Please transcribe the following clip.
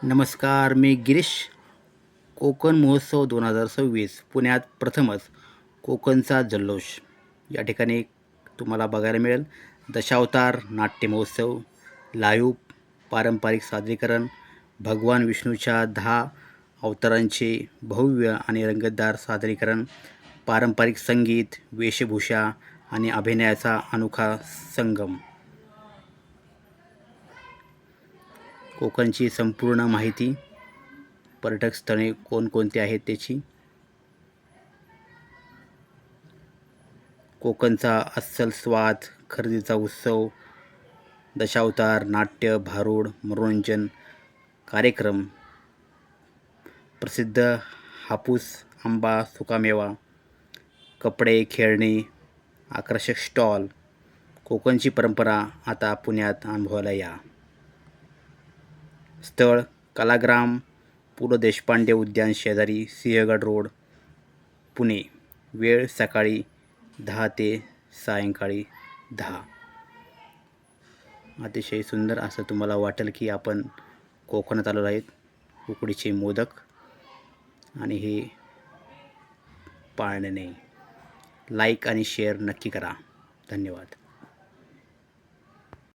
नमस्कार, मी गिरीश. कोकण महोत्सव 2026 पुण्यात प्रथमच कोकणचा जल्लोष या ठिकाणी तुम्हाला बघायला मिळेल. दशावतार नाट्य महोत्सव, लाईव्ह पारंपरिक सादरीकरण, भगवान विष्णूच्या 10 अवतारांचे भव्य आणि रंगतदार सादरीकरण, पारंपरिक संगीत, वेशभूषा आणि अभिनयाचा अनोखा संगम. कोकणची संपूर्ण माहिती, पर्यटक स्थळे कोणकोणती आहेत त्याची, कोकणचा अस्सल स्वाद, खरेदीचा उत्सव, दशावतार, नाट्य, भारूड, मनोरंजन कार्यक्रम, प्रसिद्ध हापूस आंबा, सुकामेवा, कपडे, खेळणी, आकर्षक स्टॉल. कोकणची परंपरा आता पुण्यात अनुभवायला या. स्थळ कलाग्राम, पु ल देशपांडे उद्यान शेजारी, सिंहगड रोड, पुणे. वेळ सकाळी 10 ते सायंकाळी 10. अतिशय सुंदर असं तुम्हाला वाटेल की आपण कोकणात आलेलो आहेत. उकडीचे मोदक आणि हे पाळणे. लाईक आणि शेअर नक्की करा. धन्यवाद.